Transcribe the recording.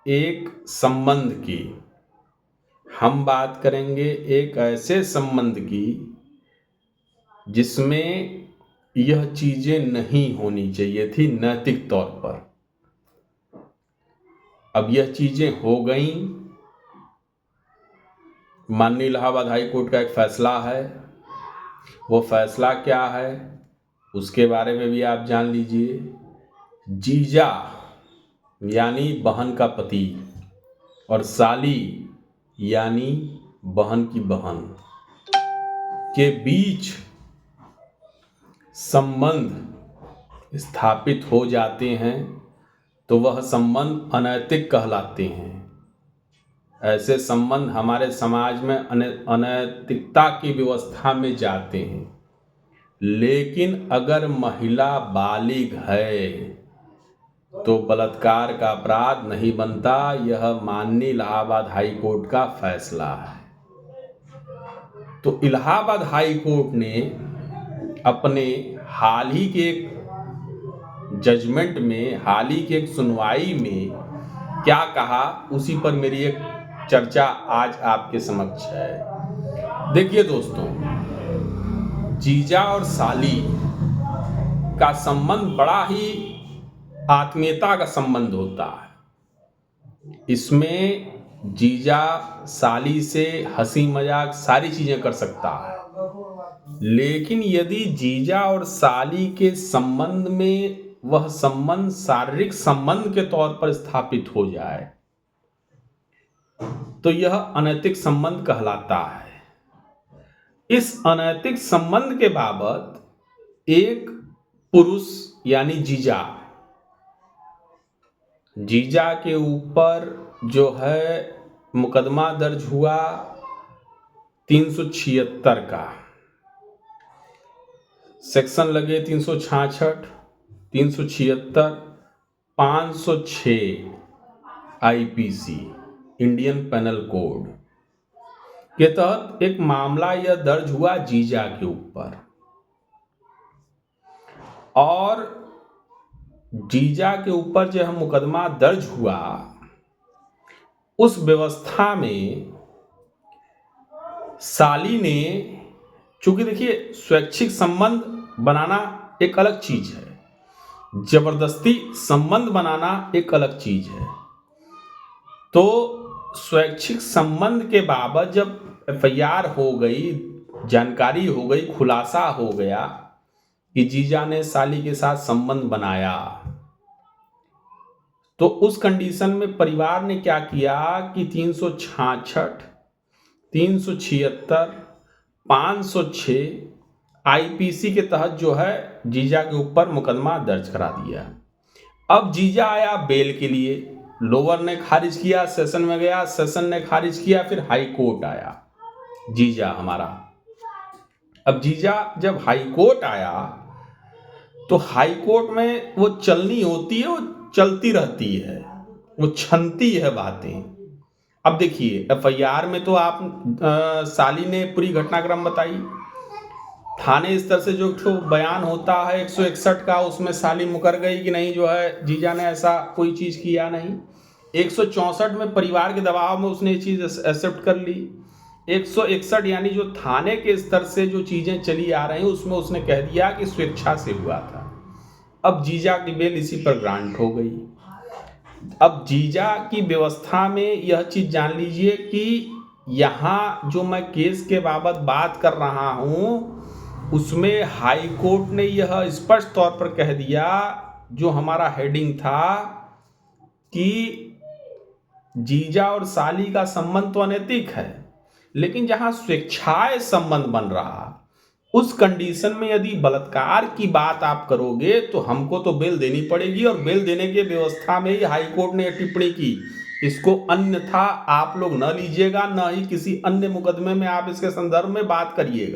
एक संबंध की, हम बात करेंगे एक ऐसे संबंध की जिसमें यह चीजें नहीं होनी चाहिए थी नैतिक तौर पर। अब यह चीजें हो गई। माननीय इलाहाबाद हाई कोर्ट का एक फैसला है, वो फैसला क्या है उसके बारे में भी आप जान लीजिए। जीजा यानी बहन का पति और साली यानी बहन की बहन के बीच संबंध स्थापित हो जाते हैं तो वह संबंध अनैतिक कहलाते हैं। ऐसे संबंध हमारे समाज में अनैतिकता की व्यवस्था में जाते हैं। लेकिन अगर महिला बालिग है तो बलात्कार का अपराध नहीं बनता। यह माननीय इलाहाबाद हाई कोर्ट का फैसला है। तो इलाहाबाद हाई कोर्ट ने अपने हाल ही के एक जजमेंट में, हाल ही के एक सुनवाई में क्या कहा, उसी पर मेरी एक चर्चा आज आपके समक्ष है। देखिए दोस्तों, जीजा और साली का संबंध बड़ा ही आत्मीयता का संबंध होता है। इसमें जीजा साली से हंसी मजाक सारी चीजें कर सकता है। लेकिन यदि जीजा और साली के संबंध में वह संबंध शारीरिक संबंध के तौर पर स्थापित हो जाए तो यह अनैतिक संबंध कहलाता है। इस अनैतिक संबंध के बाबत एक पुरुष यानी जीजा के ऊपर जो है मुकदमा दर्ज हुआ 376 का, सेक्शन लगे 366, 376, 506 आईपीसी इंडियन पेनल कोड के तहत एक मामला यह दर्ज हुआ जीजा के ऊपर। और जीजा के ऊपर जो मुकदमा दर्ज हुआ, उस व्यवस्था में साली ने, चूंकि देखिए स्वैच्छिक संबंध बनाना एक अलग चीज है, जबरदस्ती संबंध बनाना एक अलग चीज है। तो स्वैच्छिक संबंध के बाबत जब एफआईआर हो गई, जानकारी हो गई, खुलासा हो गया कि जीजा ने साली के साथ संबंध बनाया, तो उस कंडीशन में परिवार ने क्या किया कि 366, 376, 506 आईपीसी के तहत जो है जीजा के ऊपर मुकदमा दर्ज करा दिया। अब जीजा आया बेल के लिए, लोअर ने खारिज किया, सेशन में गया, सेशन ने खारिज किया, फिर हाई कोर्ट आया जीजा हमारा। अब जीजा जब हाई कोर्ट आया तो हाई कोर्ट में वो चलनी होती है, वो चलती रहती है, वो छनती है बातें। अब देखिए एफआईआर में तो आप साली ने पूरी घटनाक्रम बताई, थाने स्तर से जो बयान होता है 161 का, उसमें साली मुकर गई कि नहीं जो है जीजा ने ऐसा कोई चीज किया नहीं। 164 में परिवार के दबाव में उसने ये चीज एक्सेप्ट कर ली। 161 यानी जो थाने के स्तर से जो चीजें चली आ रही उसमें उसने कह दिया कि स्वेच्छा से हुआ था। अब जीजा की बेल इसी पर ग्रांट हो गई। अब जीजा की व्यवस्था में यह चीज जान लीजिए कि यहाँ जो मैं केस के बाबत बात कर रहा हूँ उसमें हाई कोर्ट ने यह स्पष्ट तौर पर कह दिया, जो हमारा हेडिंग था कि जीजा और साली का संबंध तो अनैतिक है, लेकिन जहां स्वेच्छाएं संबंध बन रहा, उस कंडीशन में यदि बलात्कार की बात आप करोगे तो हमको तो बेल देनी पड़ेगी। और बेल देने की व्यवस्था में ही हाई कोर्ट ने टिप्पणी की, इसको अन्यथा आप लोग न लीजिएगा, न ही किसी अन्य मुकदमे में आप इसके संदर्भ में बात करिएगा।